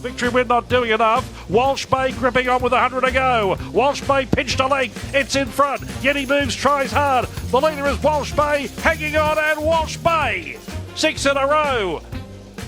Victory Win not doing enough. Walsh Bay gripping on with 100 to go. Walsh Bay pinched a leg. It's in front. Yet he moves, tries hard. The leader is Walsh Bay, hanging on, and Walsh Bay. 6 in a row.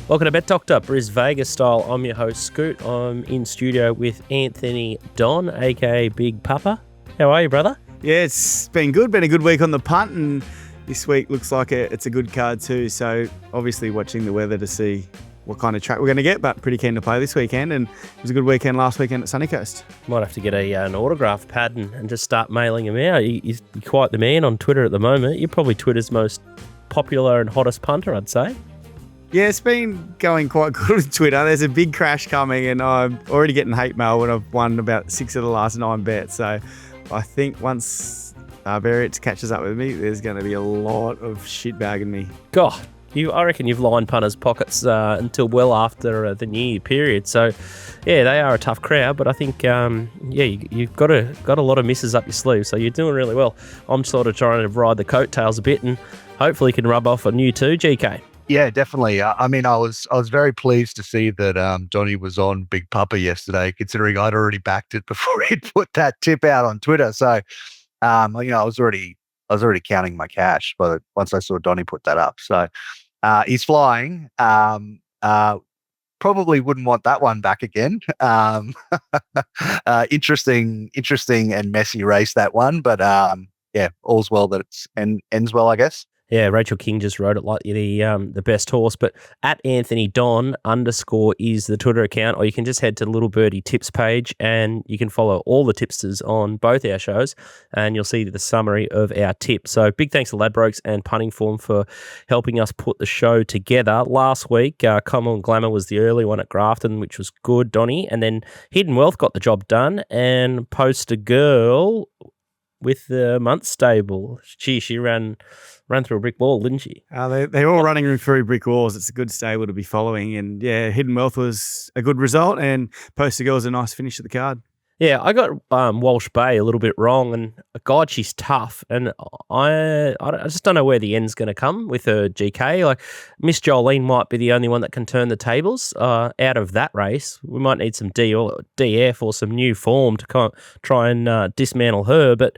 Welcome to Bet Doctor, Brisvegas style. I'm your host, Scoot. I'm in studio with Anthony Don, aka Big Papa. How are you, brother? Yeah, it's been good. Been a good week on the punt, and this week looks like it's a good card too. So obviously watching the weather to see what kind of track we're going to get, but pretty keen to play this weekend. And it was a good weekend last weekend at Sunny Coast. Might have to get an autograph pad and just start mailing them out. You're quite the man on Twitter at the moment. You're probably Twitter's most popular and hottest punter, I'd say. Yeah, it's been going quite good with Twitter. There's a big crash coming, and I'm already getting hate mail when I've won about 6 of the last 9 bets. So I think once Variance catches up with me, there's going to be a lot of shit bagging me. God, I reckon you've lined punters' pockets until well after the New Year period. So, yeah, they are a tough crowd, but I think, you've got a lot of misses up your sleeve, so you're doing really well. I'm sort of trying to ride the coattails a bit and hopefully can rub off on you too, GK. Yeah, definitely. I mean, I was very pleased to see that Donnie was on Big Papa yesterday, considering I'd already backed it before he'd put that tip out on Twitter. So, I was already counting my cash, but once I saw Donnie put that up, so he's flying. Probably wouldn't want that one back again. Interesting and messy race, that one, but yeah, all's well that ends well, I guess. Yeah, Rachel King just wrote it like the best horse, but at Anthony Don _ is the Twitter account, or you can just head to the Little Birdie Tips page and you can follow all the tipsters on both our shows and you'll see the summary of our tips. So big thanks to Ladbrokes and Punting Form for helping us put the show together. Last week, Come On Glamour was the early one at Grafton, which was good, Donnie, and then Hidden Wealth got the job done, and Poster Girl with the month stable. She ran through a brick wall, didn't she? They're all running through brick walls. It's a good stable to be following. And yeah, Hidden Wealth was a good result, and Poster Girl's a nice finish at the card. Yeah, I got Walsh Bay a little bit wrong, and God, she's tough. And I just don't know where the end's going to come with her, GK. Like, Miss Jolene might be the only one that can turn the tables out of that race. We might need some DF or some new form to try and dismantle her, but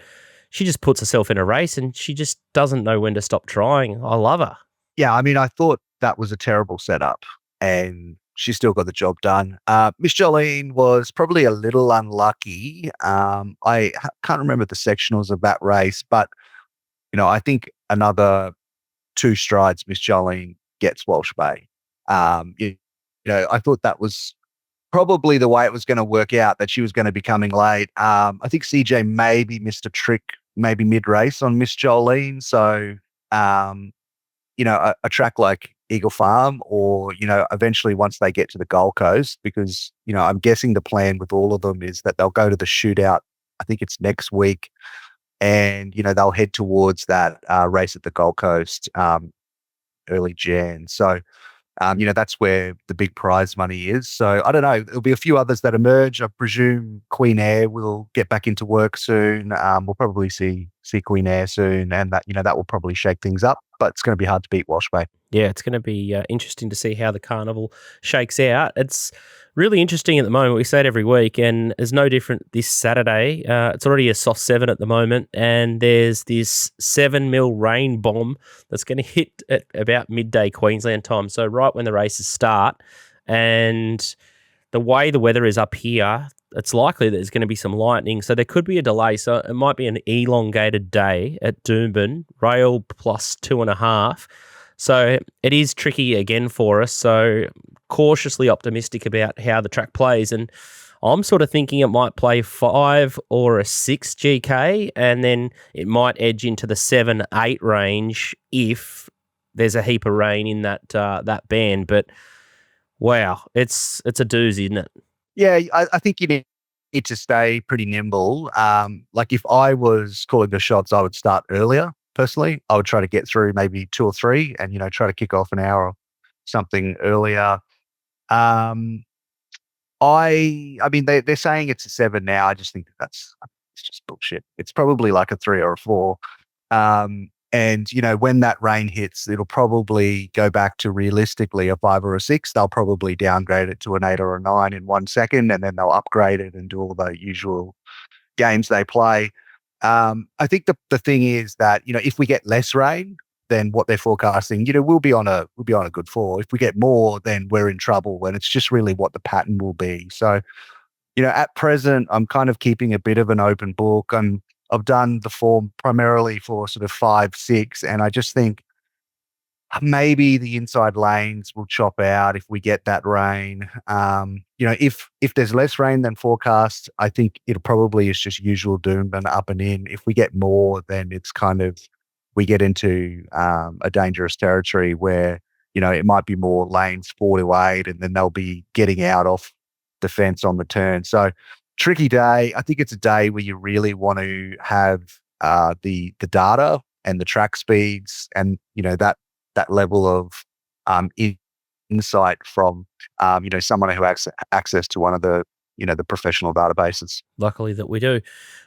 she just puts herself in a race and she just doesn't know when to stop trying. I love her. Yeah, I mean, I thought that was a terrible setup, and she still got the job done. Miss Jolene was probably a little unlucky. I can't remember the sectionals of that race, but I think another 2 strides Miss Jolene gets Walsh Bay. I thought that was probably the way it was going to work out, that she was going to be coming late. I think CJ maybe missed a trick, maybe mid-race on Miss Jolene. So, a track like Eagle Farm, or, eventually once they get to the Gold Coast, because, I'm guessing the plan with all of them is that they'll go to the shootout. I think it's next week, and, they'll head towards that race at the Gold Coast early Jan. So, that's where the big prize money is. So I don't know. There'll be a few others that emerge. I presume Queen Air will get back into work soon. We'll probably see Queen Air soon, and that will probably shake things up. But it's going to be hard to beat Walsh Bay. Yeah, it's going to be interesting to see how the carnival shakes out. It's really interesting at the moment. We say it every week, and it's no different this Saturday. It's already a soft 7 at the moment, and there's this 7 mil rain bomb that's going to hit at about midday Queensland time. So right when the races start, and the way the weather is up here, it's likely that there's going to be some lightning. So there could be a delay. So it might be an elongated day at Doomben, rail plus 2.5. So it is tricky again for us. So cautiously optimistic about how the track plays. And I'm sort of thinking it might play 5 or a 6 GK, and then it might edge into the 7-8 range if there's a heap of rain in that band. But wow, it's a doozy, isn't it? Yeah, I think you need to stay pretty nimble. Like if I was calling the shots, I would start earlier. Personally, I would try to get through maybe 2 or 3, and try to kick off an hour or something earlier. I mean, they're saying it's a 7 now. I just think it's just bullshit. It's probably like a 3 or a 4. And, when that rain hits, it'll probably go back to realistically a 5 or a 6. They'll probably downgrade it to an 8 or a 9 in 1 second, and then they'll upgrade it and do all the usual games they play. I think the thing is that, if we get less rain than what they're forecasting, we'll be on a good 4. If we get more, then we're in trouble, and it's just really what the pattern will be. So, at present, I'm kind of keeping a bit of an open book. I've done the form primarily for sort of 5, 6, and I just think maybe the inside lanes will chop out if we get that rain. If there's less rain than forecast, I think it probably is just usual Doomben up and in. If we get more, then it's kind of, we get into a dangerous territory where, it might be more lanes 4 to 8, and then they'll be getting out off the fence on the turn. So tricky day. I think it's a day where you really want to have the data and the track speeds and, that level of insight from, someone who has access to one of the, the professional databases. Luckily that we do.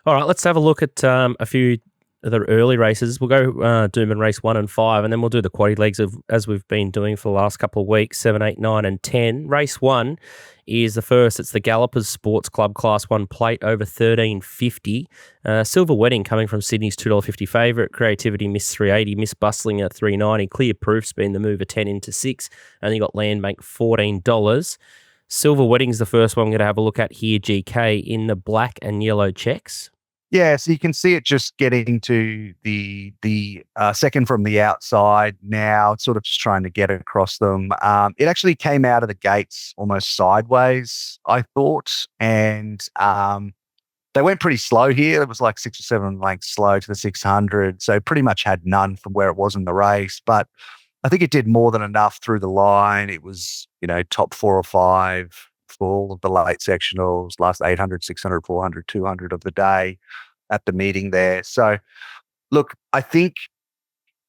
All right, let's have a look at a few of the early races. We'll go Doomben race 1 and 5, and then we'll do the quaddy legs as we've been doing for the last couple of weeks, 7, 8, 9 and 10. Race 1 is the first. It's the Gallopers Sports Club Class 1 plate over 13.50. Silver Wedding coming from Sydney's $2.50 favourite. Creativity Miss 380, Miss Bustling at $3.90. Clear Proof's been the mover 10 into 6. And you got Landbank $14. Silver Wedding's the first one I'm going to have a look at here, GK, in the black and yellow checks. Yeah, so you can see it just getting to the second from the outside now. It's sort of just trying to get across them. It actually came out of the gates almost sideways, I thought, and they went pretty slow here. It was like 6 or 7 lengths slow to the 600, so pretty much had none from where it was in the race. But I think it did more than enough through the line. It was, top 4 or 5 for all of the late sectionals, last 800, 600, 400, 200 of the day at the meeting there. So, look, I think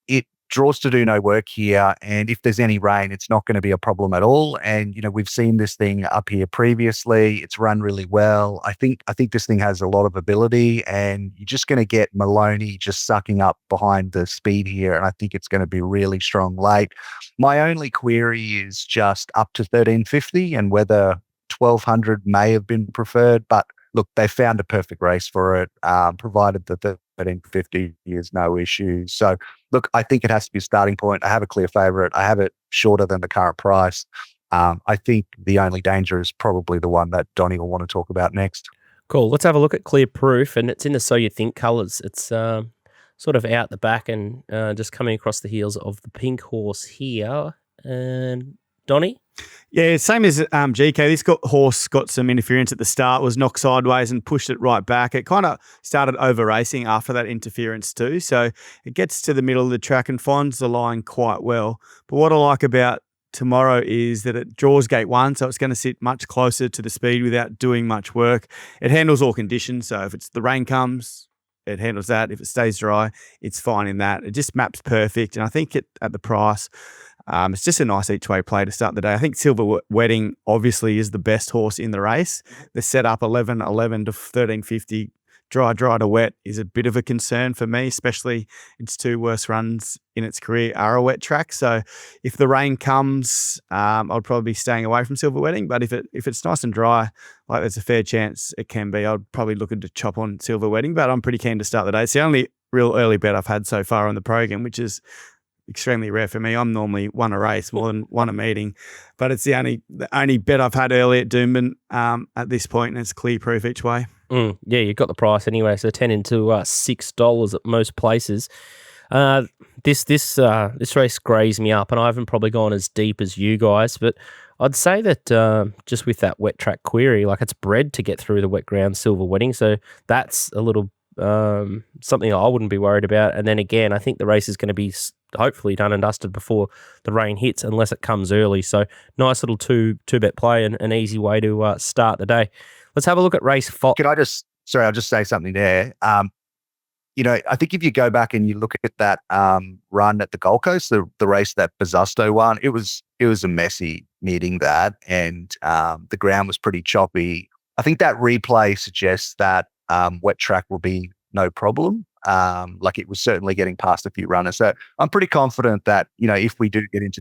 it draws to do no work here. And if there's any rain, it's not going to be a problem at all. And, we've seen this thing up here previously. It's run really well. I think this thing has a lot of ability, and you're just going to get Maloney just sucking up behind the speed here. And I think it's going to be really strong late. My only query is just up to 1350 and whether 1200 may have been preferred, but look, they found a perfect race for it, provided that the 1350 is no issues. So, look, I think it has to be a starting point. I have a clear favourite. I have it shorter than the current price. I think the only danger is probably the one that Donnie will want to talk about next. Cool. Let's have a look at Clear Proof, and it's in the So You Think colours. It's sort of out the back and just coming across the heels of the pink horse here. And Donnie? Yeah, same as GK. This horse got some interference at the start, was knocked sideways and pushed it right back. It kind of started over racing after that interference too. So it gets to the middle of the track and finds the line quite well. But what I like about tomorrow is that it draws gate 1, so it's going to sit much closer to the speed without doing much work. It handles all conditions. So if the rain comes, it handles that. If it stays dry, it's fine in that. It just maps perfect. And I think at the price, it's just a nice each-way play to start the day. I think Silver Wedding obviously is the best horse in the race. The setup 11 to 1350, dry to wet is a bit of a concern for me, especially its 2 worst runs in its career are a wet track. So if the rain comes, I'd probably be staying away from Silver Wedding. But if it's nice and dry, like there's a fair chance it can be, I'd probably look to chop on Silver Wedding. But I'm pretty keen to start the day. It's the only real early bet I've had so far on the program, which is extremely rare for me. I'm normally one a race more than one a meeting, but it's the only bet I've had early at Doomben at this point, and it's Clear Proof each way. Yeah, you got the price anyway, so 10 into $6 at most places. This race grazed me up, and I haven't probably gone as deep as you guys, but I'd say that just with that wet track query, like it's bred to get through the wet ground Silver Wedding, so that's a little something I wouldn't be worried about. And then again, I think the race is going to be hopefully done and dusted before the rain hits, unless it comes early. So nice little two bet play and an easy way to start the day. Let's have a look at race 5. I'll just say something there. I think if you go back and you look at that run at the Gold Coast, the race that Bazzusto won, it was a messy meeting that, and the ground was pretty choppy. I think that replay suggests that wet track will be no problem. Like it was certainly getting past a few runners. So I'm pretty confident that, if we do get into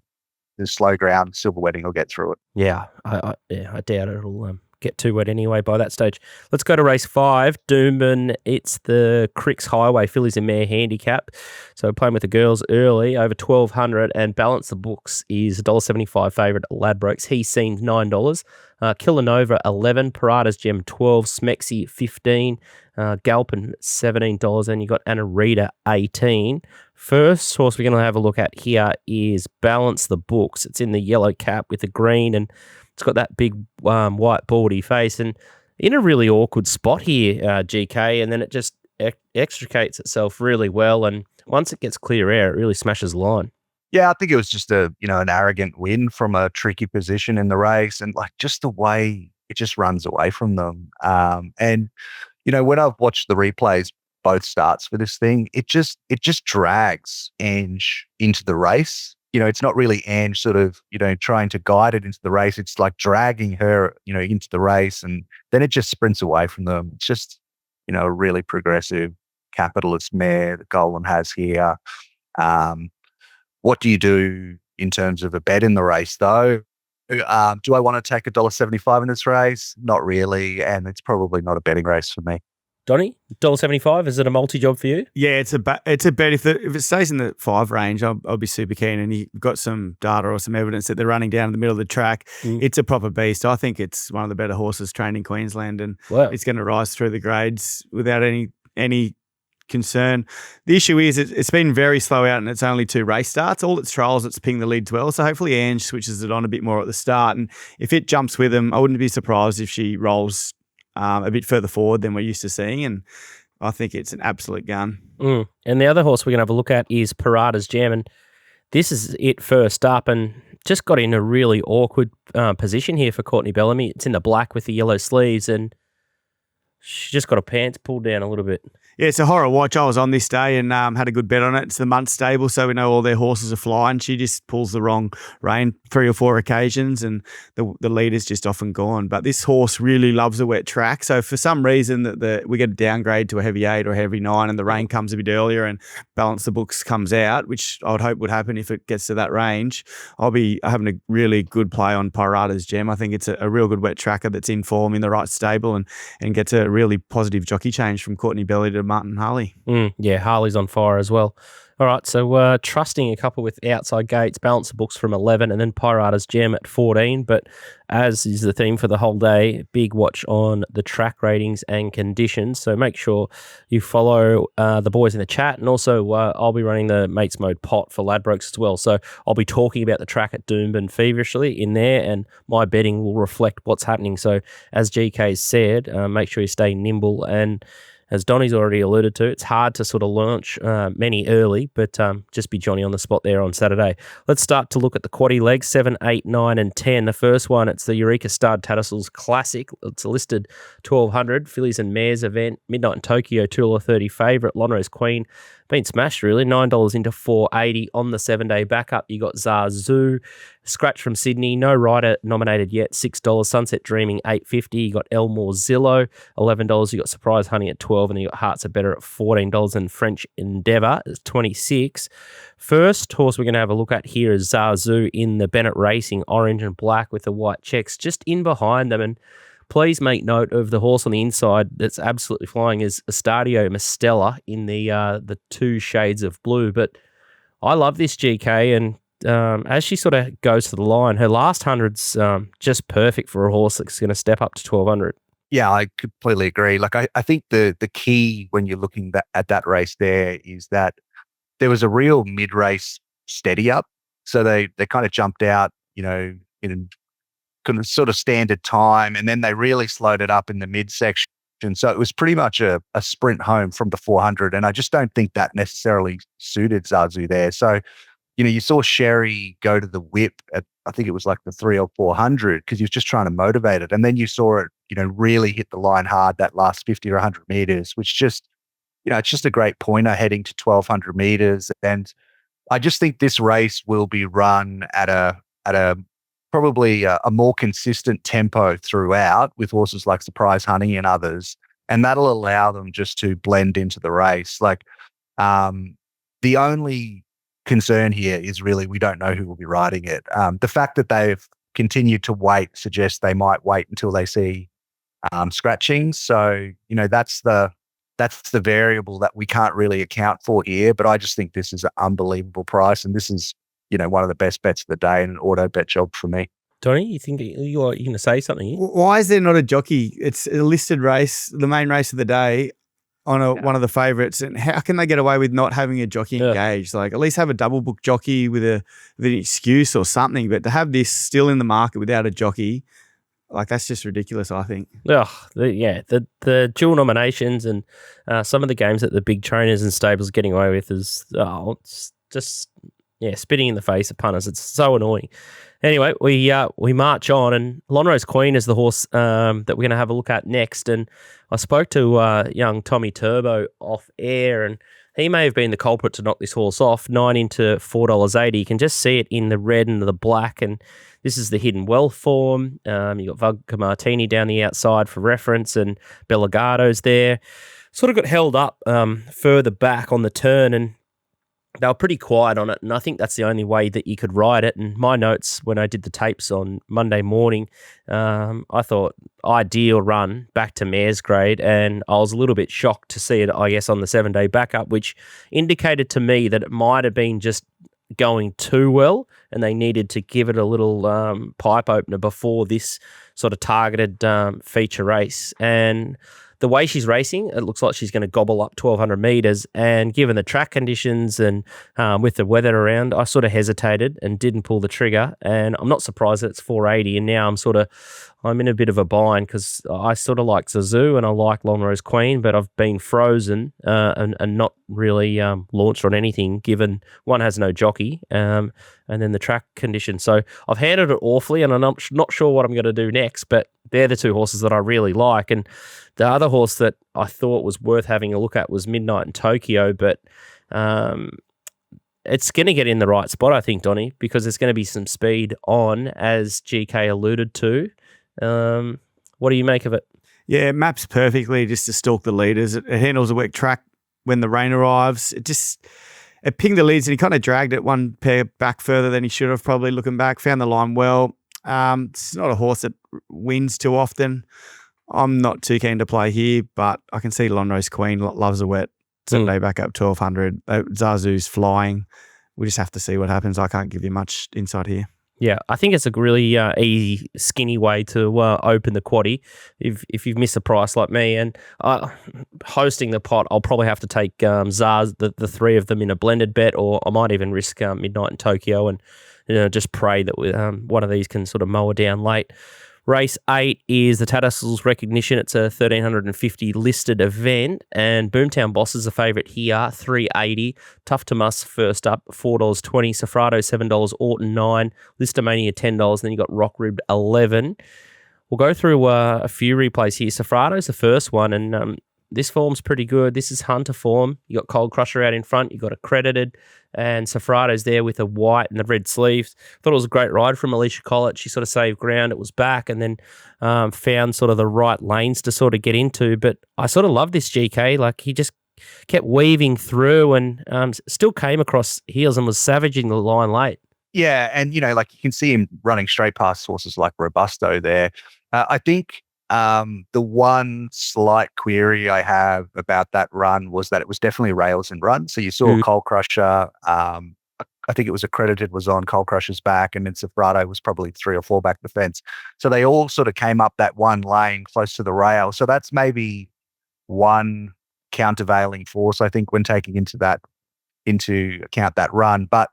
the slow ground, Silver Wedding will get through it. Yeah, I doubt it'll get too wet anyway by that stage. Let's go to race 5, Doomben. It's the Cricks Highway Fillies and Mare Handicap. So playing with the girls early, over 1,200, and Balance the Books is $1.75 favourite at Ladbrokes. He's seen $9. Killanova 11, Parada's Gem 12, Smexy 15, Galpin $17, and you got Anarita 18. First horse we're going to have a look at here is Balance the Books. It's in the yellow cap with the green, and it's got that big white baldy face, and in a really awkward spot here, GK, and then it just extricates itself really well, and once it gets clear air, it really smashes the line. Yeah, I think it was just an arrogant win from a tricky position in the race, and like just the way it just runs away from them. And when I've watched the replays, both starts for this thing, it just drags Ange into the race. It's not really Ange sort of, trying to guide it into the race. It's like dragging her, into the race, and then it just sprints away from them. It's just, a really progressive capitalist mare that Golan has here. What do you do in terms of a bet in the race, though? Do I want to take $1.75 in this race? Not really, and it's probably not a betting race for me. Donnie, $1.75, is it a multi-job for you? Yeah, it's a bet. If it stays in the 5 range, I'll be super keen. And you've got some data or some evidence that they're running down in the middle of the track. It's a proper beast. I think it's one of the better horses trained in Queensland, and it's going to rise through the grades without any concern. The issue is it's been very slow out, and it's only 2 race starts. All its trials, it's pinged the leads well. So hopefully Ange switches it on a bit more at the start. And if it jumps with him, I wouldn't be surprised if she rolls a bit further forward than we're used to seeing, and I think it's an absolute gun. And the other horse we're going to have a look at is Parada's Gem, and this is it first up, and just got in a really awkward position here for Courtney Bellamy. It's in the black with the yellow sleeves, and she just got her pants pulled down a little bit. Yeah, it's a horror watch. I was on this day and had a good bet on it. It's the Munt stable, so we know all their horses are flying. She just pulls the wrong rein 3 or 4 occasions, and the leader's just often gone. But this horse really loves a wet track. So for some reason we get a downgrade to a heavy 8 or a heavy 9, and the rain comes a bit earlier and Balance the Books comes out, which I would hope would happen if it gets to that range. I'll be having a really good play on Parada's Gem. I think it's a real good wet tracker that's in form in the right stable and gets a really positive jockey change from Courtney Belly to Martin Harley. Yeah, Harley's on fire as well. All right, so trusting a couple with outside gates, Balance the Books from 11, and then Parada's Gem at 14. But as is the theme for the whole day, big watch on the track ratings and conditions. So make sure you follow the boys in the chat, and also I'll be running the Mates Mode pot for Ladbrokes as well. So I'll be talking about the track at Doomben feverishly in there, and my betting will reflect what's happening. So as GK said, make sure you stay nimble, and as Donnie's already alluded to, it's hard to sort of launch many early, but just be Johnny on the spot there on Saturday. Let's start to look at the quaddie legs, 7, 8, 9, and 10. The first one, it's the Eureka Stud Tattersall's Classic. It's listed 1,200, Fillies and Mares event, Midnight in Tokyo, $2.30 favourite, Lonhro's Queen. Been smashed really, $9 into $4.80 on the 7-day backup. You got Zazu, Scratch from Sydney, no rider nominated yet, $6. Sunset Dreaming, $8.50. You got Elmore Zillow, $11. You got Surprise Honey at $12, and then you got Hearts Are Better at $14, and French Endeavour is $26. First horse we're going to have a look at here is Zazu in the Bennett Racing orange and black with the white checks just in behind them, and please make note of the horse on the inside that's absolutely flying is Estadio Mistella in the 2 shades of blue. But I love this GK, and as she sort of goes to the line, her last 100's just perfect for a horse that's going to step up to 1,200. Yeah, I completely agree. Like I think the key when you're looking at that race there is that there was a real mid-race steady up. So they kind of jumped out, in kind of sort of standard time, and then they really slowed it up in the midsection. So it was pretty much a sprint home from the 400, and I just don't think that necessarily suited Zazu there. So, you saw Sherry go to the whip at, I think it was like the 3 or 400, because he was just trying to motivate it, and then you saw it, really hit the line hard that last 50 or 100 meters, which just, it's just a great pointer heading to 1,200 meters. And I just think this race will be run at a probably a more consistent tempo throughout with horses like Surprise Honey and others. and that'll allow them just to blend into the race. Like, the only concern here is really we don't know who will be riding it. The fact that they've continued to wait suggests they might wait until they see scratching. So, that's the variable that we can't really account for here. But I just think this is an unbelievable price, and this is, one of the best bets of the day and an auto bet job for me. Donny, you think you're going to say something here? Why is there not a jockey? It's a listed race, the main race of the day, on one of the favourites. And how can they get away with not having a jockey engaged? Like, at least have a double book jockey with an excuse or something. But to have this still in the market without a jockey, like, that's just ridiculous, I think. The dual nominations and some of the games that the big trainers and stables are getting away with is it's just spitting in the face of punters. It's so annoying. Anyway, we march on, and Lonrose Queen is the horse that we're going to have a look at next. And I spoke to young Tommy Turbo off air, and he may have been the culprit to knock this horse off. 9 into $4.80. You can just see it in the red and the black, and this is the Hidden Wealth form. You got Vodka Martini down the outside for reference, and Bellegardo's there. Sort of got held up further back on the turn, and they were pretty quiet on it, and I think that's the only way that you could ride it. And my notes when I did the tapes on Monday morning, I thought ideal run back to mare's grade, and I was a little bit shocked to see it, I guess, on the 7-day backup, which indicated to me that it might have been just going too well, and they needed to give it a little pipe opener before this sort of targeted feature race. And the way she's racing, it looks like she's going to gobble up 1,200 metres. And given the track conditions and with the weather around, I sort of hesitated and didn't pull the trigger. And I'm not surprised that it's 480. And now I'm in a bit of a bind because I sort of like Zazu and I like Lonrose Queen, but I've been frozen and not really launched on anything, given one has no jockey and then the track conditions. So I've handled it awfully, and I'm not sure what I'm going to do next, but they're the two horses that I really like. And the other horse that I thought was worth having a look at was Midnight in Tokyo, but it's going to get in the right spot, I think, Donny, because there's going to be some speed on, as GK alluded to. What do you make of it? Yeah, it maps perfectly just to stalk the leaders. It handles a weak track when the rain arrives. It pinged the leads, and he kind of dragged it one pair back further than he should have, probably looking back. Found the line well. It's not a horse that wins too often. I'm not too keen to play here, but I can see Lonrose Queen loves a wet. 7-day back up 1,200. Zazu's flying. We just have to see what happens. I can't give you much insight here. Yeah, I think it's a really easy, skinny way to open the quaddie if you've missed a price like me. And hosting the pot, I'll probably have to take Zaz, the three of them in a blended bet, or I might even risk Midnight in Tokyo and just pray that one of these can sort of mow it down late. Race 8 is the Tattersall's Recognition. It's a 1,350 listed event, and Boomtown Boss is a favourite here, $3.80. Tough to Muss first up, $4.20. Safrado, $7. Orton, $9. Listomania, $10. Then you got Rock Ribbed, $11. We'll go through a few replays here. Safrado's the first one, and this form's pretty good. This is Hunter form. You got Cold Crusher out in front. You got Accredited, and Safrado's there with a white and the red sleeves. Thought it was a great ride from Alicia Collett. She sort of saved ground. It was back, and then found sort of the right lanes to sort of get into. But I sort of love this GK. Like, he just kept weaving through and still came across heels and was savaging the line late. Yeah, and you can see him running straight past horses like Robusto there. I think the one slight query I have about that run was that it was definitely rails and run. So you saw Coal Crusher. I think it was Accredited was on Coal Crusher's back, and then Safrado was probably 3 or 4 back the fence. So they all sort of came up that one lane close to the rail. So that's maybe one countervailing force, I think, when taking into account that run. But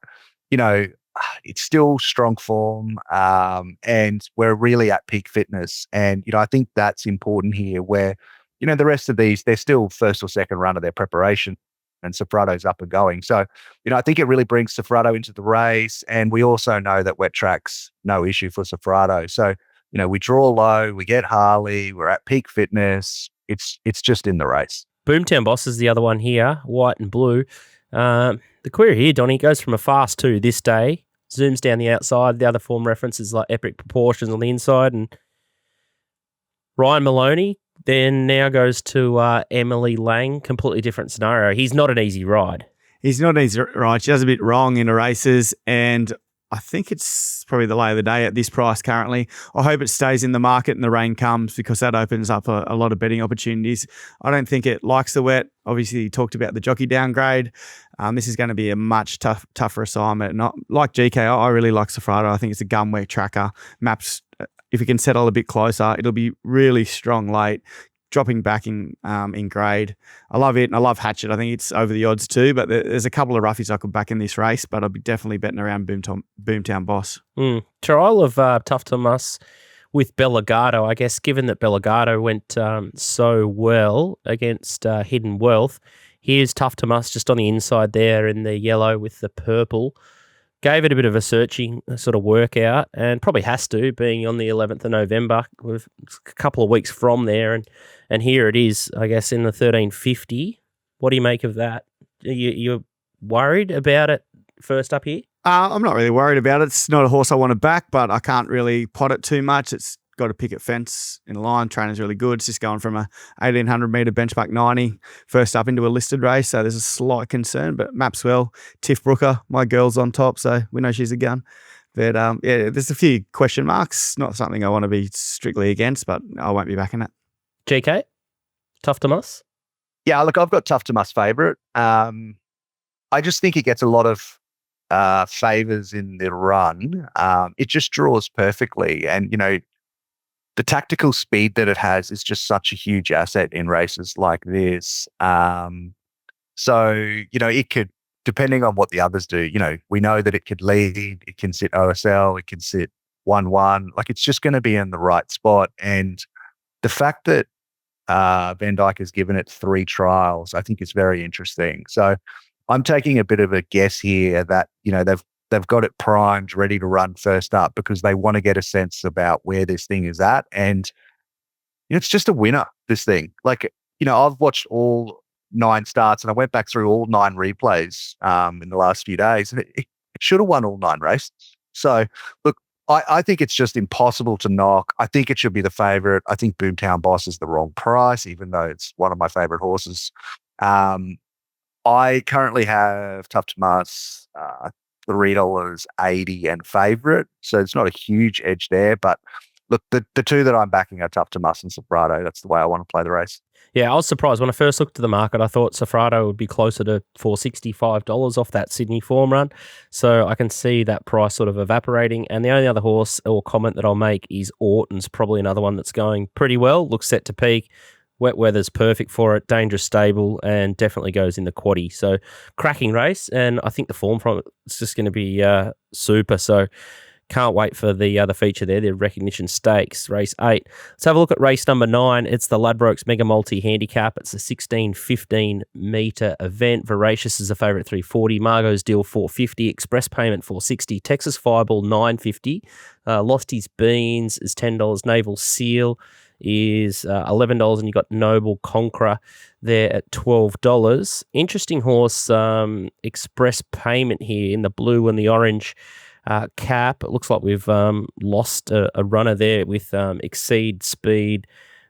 it's still strong form, and we're really at peak fitness. And, I think that's important here where, the rest of these, they're still first or second run of their preparation, and Safrado's up and going. So, I think it really brings Safrado into the race. And we also know that wet track's no issue for Safrado. So, we draw low, we get Harley, we're at peak fitness. It's just in the race. Boomtown Boss is the other one here, white and blue. The query here, Donny, goes from a fast 2 this day, zooms down the outside. The other form reference is like Epic Proportions on the inside. And Ryan Maloney then now goes to Emily Lang. Completely different scenario. He's not an easy ride. He's not easy, right? She does a bit wrong in the races, and I think it's probably the lay of the day at this price currently. I hope it stays in the market and the rain comes, because that opens up a lot of betting opportunities. I don't think it likes the wet. Obviously, you talked about the jockey downgrade. This is going to be a much tougher assignment. Not like GK, I really like Sofrado. I think it's a gunware tracker. Maps, if it can settle a bit closer, it'll be really strong late, dropping back in grade. I love it, and I love Heatchote. I think it's over the odds too, but there's a couple of roughies I could back in this race, but I'll be definitely betting around Boomtown Boss. Trial of Tough Tomas with Bellegato. I guess given that Bellegato went so well against Hidden Wealth, here's Tough Tomas just on the inside there in the yellow with the purple. Gave it a bit of a searching sort of workout, and probably has to, being on the 11th of November, with a couple of weeks from there, and here it is, I guess, in the 1350. What do you make of that? You're worried about it first up here? I'm not really worried about it. It's not a horse I want to back, but I can't really pot it too much. It's got a picket fence in the line. Trainer's really good. It's just going from a 1,800 metre benchmark 90 first up into a listed race. So there's a slight concern, but maps well. Tiff Brooker, my girl's on top, so we know she's a gun. But yeah, there's a few question marks. Not something I want to be strictly against, but I won't be backing it. GK? Tough Tomas? Yeah, look, I've got Tough Tomas favourite. I just think it gets a lot of favours in the run. It just draws perfectly, and the tactical speed that it has is just such a huge asset in races like this. So, it could, depending on what the others do, we know that it could lead, it can sit OSL, it can sit 1-1. Like, it's just going to be in the right spot. And the fact that Van Dyke has given it 3 trials, I think is very interesting. So I'm taking a bit of a guess here that, they've got it primed, ready to run first up, because they want to get a sense about where this thing is at. And it's just a winner, this thing. Like, I've watched all 9 starts, and I went back through all 9 replays in the last few days, and it should have won all 9 races. So, look, I think it's just impossible to knock. I think it should be the favourite. I think Boomtown Boss is the wrong price, even though it's one of my favourite horses. I currently have Tough Tomas $3.80 and favourite, so it's not a huge edge there. But look, the 2 that I'm backing are Tough Tomas and Sofrado. That's the way I want to play the race. Yeah, I was surprised when I first looked at the market. I thought Sofrado would be closer to $465 off that Sydney form run, so I can see that price sort of evaporating. And the only other horse or comment that I'll make is Orton's, probably another one that's going pretty well. Looks set to peak. Wet weather's perfect for it, dangerous stable, and definitely goes in the quaddie. So cracking race, and I think the form from it's just going to be super. So can't wait for the other feature there, the Recognition Stakes, race 8. Let's have a look at race number 9. It's the Ladbrokes Mega Multi Handicap. It's a 16-15 metre event. Voracious is a favourite 340. Margot's Deal 450. Express Payment 460. Texas Fireball 950. Losty's Beans is $10. Naval Seal is $11, and you got Noble Conqueror there at $12. Interesting horse, Express Payment here in the blue and the orange cap. It looks like we've lost a runner there with Exceed Speed.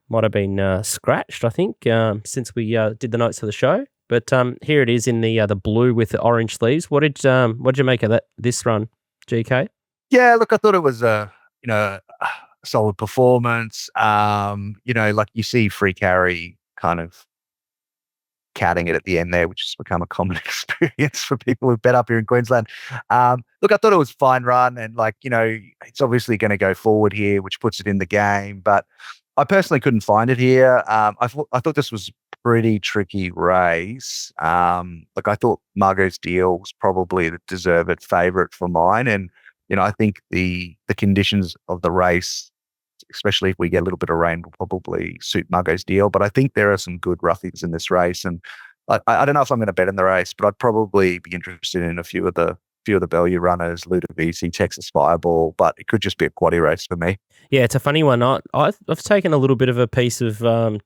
Might have been scratched, I think, since we did the notes for the show. But here it is in the blue with the orange sleeves. What did you make of this run, GK? Yeah, look, I thought it was a solid performance. Like you see Free Carry kind of catting it at the end there, which has become a common experience for people who bet up here in Queensland. Look, I thought it was a fine run, and it's obviously going to go forward here, which puts it in the game, but I personally couldn't find it here. I thought this was a pretty tricky race. I thought Margot's Deal was probably the deserved favourite for mine, and I think the conditions of the race, especially if we get a little bit of rain, will probably suit Margot's Deal. But I think there are some good roughies in this race, and I don't know if I'm going to bet in the race, but I'd probably be interested in a few of the Bellew runners, Ludovisi, Texas Fireball. But it could just be a quaddie race for me. Yeah, it's a funny one. I've taken a little bit of a piece of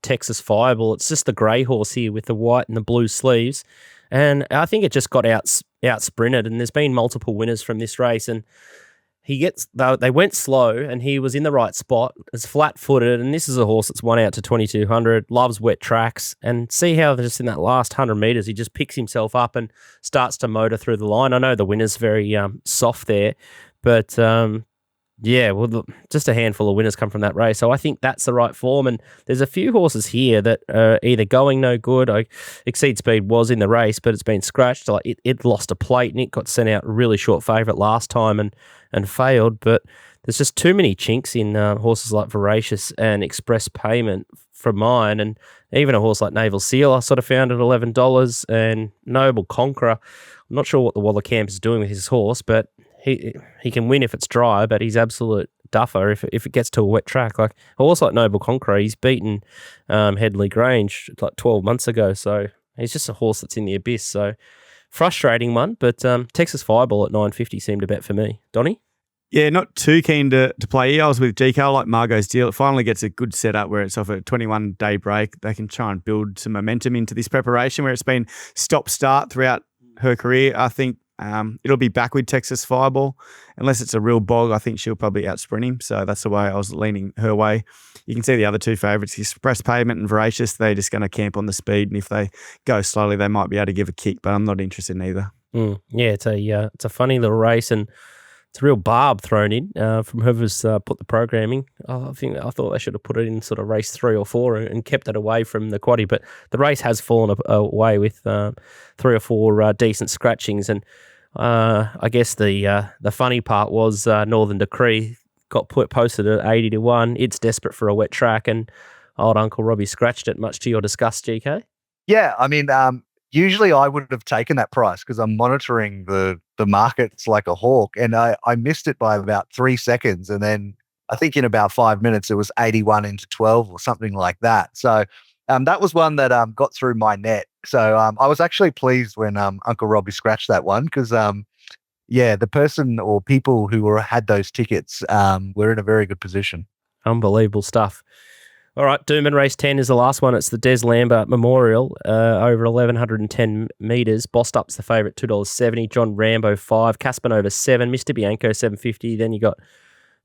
Texas Fireball. It's just the grey horse here with the white and the blue sleeves, and I think it just got out sprinted. And there's been multiple winners from this race, and They went slow, and he was in the right spot. It's flat-footed, and this is a horse that's won out to 2,200. Loves wet tracks, and see how just in that last 100 meters, he just picks himself up and starts to motor through the line. I know the winner's very soft there, but yeah, well, look, just a handful of winners come from that race. So I think that's the right form. And there's a few horses here that are either going no good. Exceed Speed was in the race, but it's been scratched. Like it lost a plate and it got sent out really short favourite last time and failed. But there's just too many chinks in horses like Voracious and Express Payment for mine. And even a horse like Naval Seal, I sort of found at $11. And Noble Conqueror, I'm not sure what the Waller Camp is doing with his horse, but he can win if it's dry, but he's absolute duffer if it gets to a wet track. Like a horse like Noble Conqueror, he's beaten Headley Grange like 12 months ago, so he's just a horse that's in the abyss. So frustrating one, but Texas Fireball at $9.50 seemed a bet for me. Donnie? Yeah, not too keen to play here. I was with GK, like Margot's deal. It finally gets a good setup where it's off a 21-day break. They can try and build some momentum into this preparation where it's been stop-start throughout her career. I think it'll be back with Texas Fireball. Unless it's a real bog, I think she'll probably outsprint him. So that's the way I was leaning her way. You can see the other two favourites, Express Pavement and Voracious. They're just going to camp on the speed, and if they go slowly, they might be able to give a kick, but I'm not interested in either. Yeah, it's a funny little race, and it's a real barb thrown in from whoever's put the programming. I thought they should have put it in sort of race 3 or 4 and kept it away from the quaddie, but the race has fallen away with 3 or 4 decent scratchings. And I guess the funny part was Northern Decree got posted at 80-1. It's desperate for a wet track, and old Uncle Robbie scratched it, much to your disgust, GK. Yeah, I mean, usually I would have taken that price because I'm monitoring the markets like a hawk, and I missed it by about 3 seconds, and then I think in about 5 minutes it was 81 into 12 or something like that. So that was one that got through my net. So I was actually pleased when Uncle Robbie scratched that one because the person or people who had those tickets were in a very good position. Unbelievable stuff. All right, Doomben race 10 is the last one. It's the Des Lambert Memorial over 1,110 metres. Bossed Up's the favourite, $2.70. John Rambo 5, Caspanova 7, Mr. Bianco 7.50. Then you got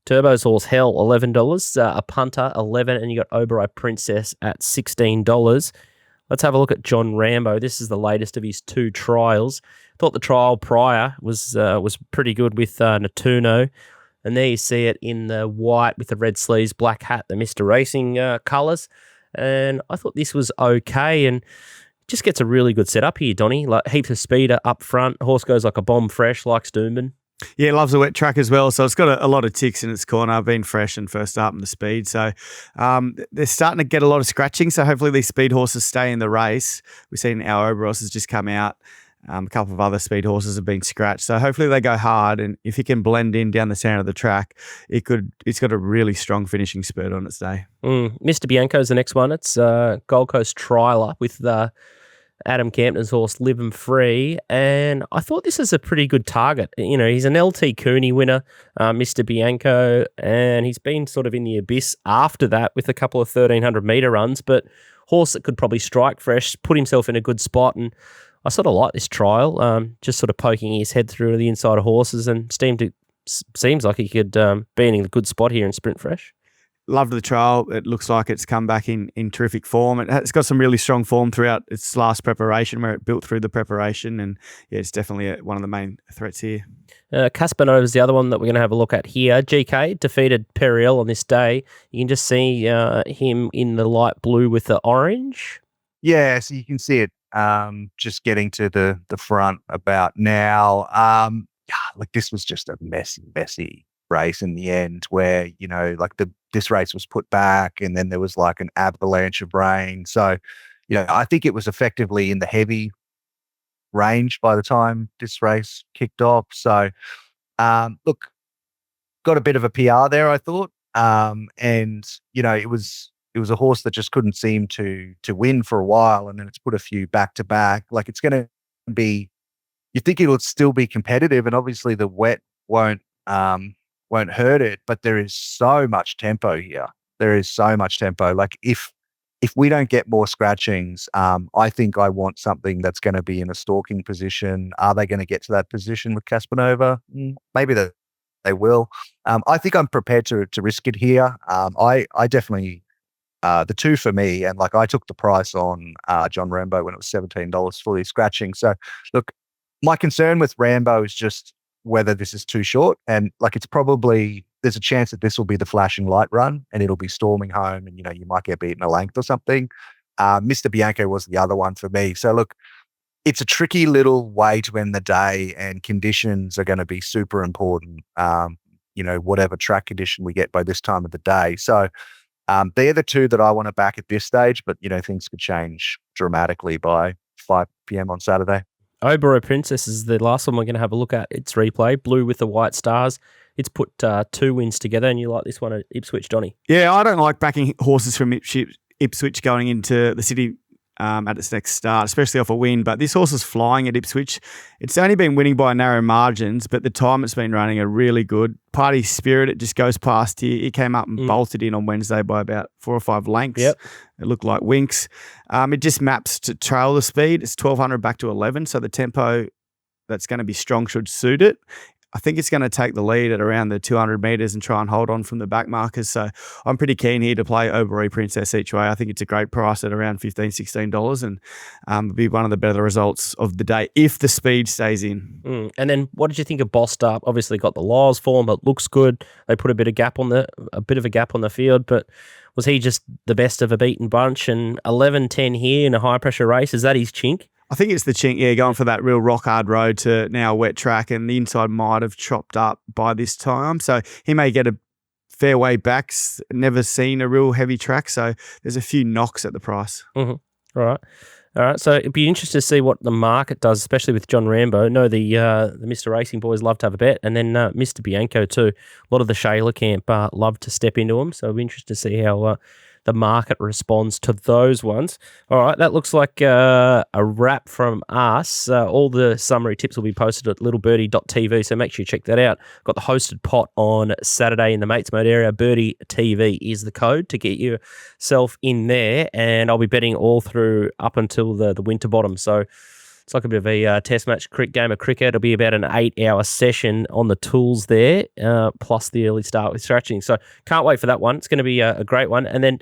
Turbo's Horse Hell $11, a punter 11, and you got Oberoi Princess at $16. Let's have a look at John Rambo. This is the latest of his 2 trials. Thought the trial prior was pretty good with Natuno. And there you see it in the white with the red sleeves, black hat, the Mr. Racing colours. And I thought this was okay, and just gets a really good setup here, Donnie. Like heaps of speed up front. Horse goes like a bomb fresh, likes Doomben. Yeah, loves a wet track as well. So it's got a lot of ticks in its corner, been fresh and first up in the speed. So they're starting to get a lot of scratching. So hopefully these speed horses stay in the race. We've seen our Oberos has just come out. A couple of other speed horses have been scratched. So hopefully they go hard. And if he can blend in down the centre of the track, it's got a really strong finishing spurt on its day. Mr. Bianco's the next one. It's Gold Coast Trialer with Adam Campton's horse Live 'em Free, and I thought this is a pretty good target. You know, he's an LT Cooney winner, Mr. Bianco, and he's been sort of in the abyss after that with a couple of 1,300 metre runs, but horse that could probably strike fresh, put himself in a good spot, and I sort of like this trial, just sort of poking his head through the inside of horses, and seems like he could be in a good spot here and sprint fresh. Loved the trial. It looks like it's come back in terrific form. It's got some really strong form throughout its last preparation where it built through the preparation. And yeah, it's definitely one of the main threats here. Caspanova is the other one that we're going to have a look at here. GK defeated Periel on this day. You can just see him in the light blue with the orange. Yeah, so you can see it just getting to the front about now. Like this was just a messy race in the end where, you know, like this race was put back and then there was like an avalanche of rain. So, you know, I think it was effectively in the heavy range by the time this race kicked off. So, look, got a bit of a PR there, I thought. And, you know, it was a horse that just couldn't seem to win for a while. And then it's put a few back to back. Like it's going to be, you think it'll still be competitive, and obviously the wet won't hurt it, but there is so much tempo here. There is so much tempo. Like if we don't get more scratchings, I think I want something that's going to be in a stalking position. Are they going to get to that position with Caspanova? Maybe they they will. I think I'm prepared to risk it here. I definitely, the two for me, and like I took the price on John Rambo when it was $17 fully scratching. So look, my concern with Rambo is just whether this is too short, and like it's probably, there's a chance that this will be the flashing light run and it'll be storming home, and you might get beaten a length or something. Mr. Bianco was the other one for me. So look, it's a tricky little way to end the day, and conditions are going to be super important. Whatever track condition we get by this time of the day. So they're the two that I want to back at this stage, but things could change dramatically by 5 p.m. on Saturday. Oboro Princess is the last one we're going to have a look at. Its replay, blue with the white stars. It's put 2 wins together, and you like this one at Ipswich, Donny? Yeah, I don't like backing horses from Ipswich going into the city at its next start, especially off a win. But this horse is flying at Ipswich. It's only been winning by narrow margins, but the time it's been running are really good. Party Spirit, it just goes past here. It came up and bolted in on Wednesday by about 4 or 5 lengths. Yep. It looked like winks. It just maps to trail the speed. It's 1,200 back to 11, so the tempo that's going to be strong should suit it. I think it's going to take the lead at around the 200 metres and try and hold on from the back markers. So I'm pretty keen here to play Oboro Princess each way. I think it's a great price at around $15, $16 and it'll be one of the better results of the day if the speed stays in. And then what did you think of Bossed Up? Obviously got the Lyles form. It looks good. They put a bit of a gap on the field, but was he just the best of a beaten bunch? And 11-10 here in a high pressure race, is that his chink? I think it's the chink, going for that real rock hard road to now a wet track, and the inside might have chopped up by this time. So he may get a fair way back, never seen a real heavy track. So there's a few knocks at the price. Mm-hmm. All right. So it'd be interesting to see what the market does, especially with John Rambo. No, the Mr. Racing boys love to have a bet, and then Mr. Bianco too. A lot of the Shayla camp love to step into them. So it'll be interesting to see how the market responds to those ones. All right, that looks like a wrap from us. All the summary tips will be posted at littlebirdie.tv, so make sure you check that out. Got the hosted pot on Saturday in the Mates Mode area. Birdie TV is the code to get yourself in there, and I'll be betting all through up until the winter bottom. So it's like a bit of a test match game of cricket. It'll be about an 8-hour session on the tools there, plus the early start with scratching. So can't wait for that one. It's going to be a great one. And then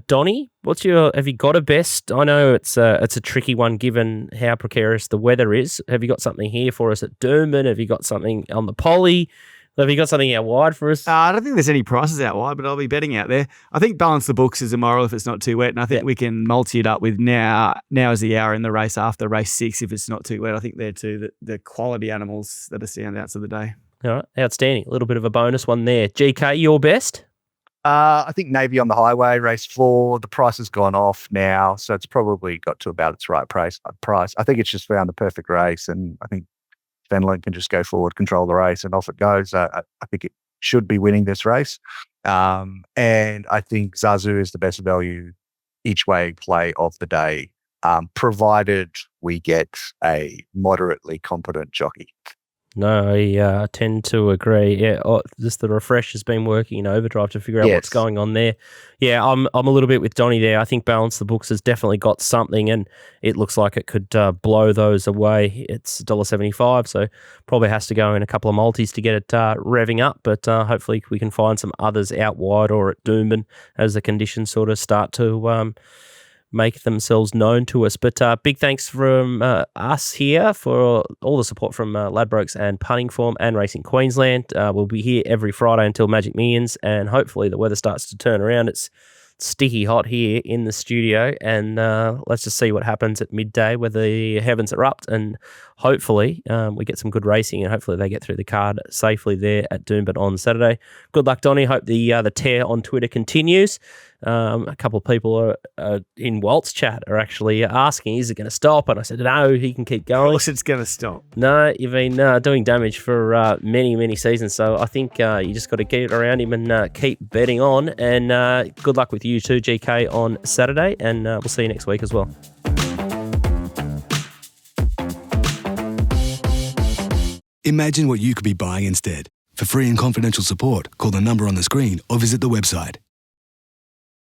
Donny, have you got a best? I know it's a tricky one given how precarious the weather is. Have you got something here for us at Doomben? Have you got something on the Poly? Have you got something out wide for us? I don't think there's any prices out wide, but I'll be betting out there. I think balance the books is immoral if it's not too wet, and I think we can multi it up with now is the hour in the race after race 6 if it's not too wet. I think they're two the quality animals that are standouts of the day. All right, outstanding. A little bit of a bonus one there. GK, your best? I think Navy on the Highway, race 4. The price has gone off now, so it's probably got to about its right price. I think it's just found the perfect race, and I think Fenelon can just go forward, control the race, and off it goes. I think it should be winning this race. And I think Zazu is the best value each way play of the day, provided we get a moderately competent jockey. No, I tend to agree. Yeah, just the refresh has been working in overdrive to figure out what's going on there. Yeah, I'm a little bit with Donny there. I think Balance the Books has definitely got something, and it looks like it could blow those away. It's $1.75, so probably has to go in a couple of multis to get it revving up, but hopefully we can find some others out wide or at Doomben as the conditions sort of start to make themselves known to us. But big thanks from us here for all the support from Ladbrokes and Punting Form and Racing Queensland. We'll be here every Friday until Magic Millions, and hopefully the weather starts to turn around. It's sticky hot here in the studio, and let's just see what happens at midday, where the heavens erupt, and hopefully we get some good racing, and hopefully they get through the card safely there at Doomben on Saturday. Good luck, Donny. Hope the tear on Twitter continues. A couple of people are in Walt's chat are actually asking, is it going to stop? And I said, no, he can keep going. Of course it's going to stop. No, you've been doing damage for many, many seasons. So I think you just got to get around him and keep betting on. And good luck with you too, GK, on Saturday. And we'll see you next week as well. Imagine what you could be buying instead. For free and confidential support, call the number on the screen or visit the website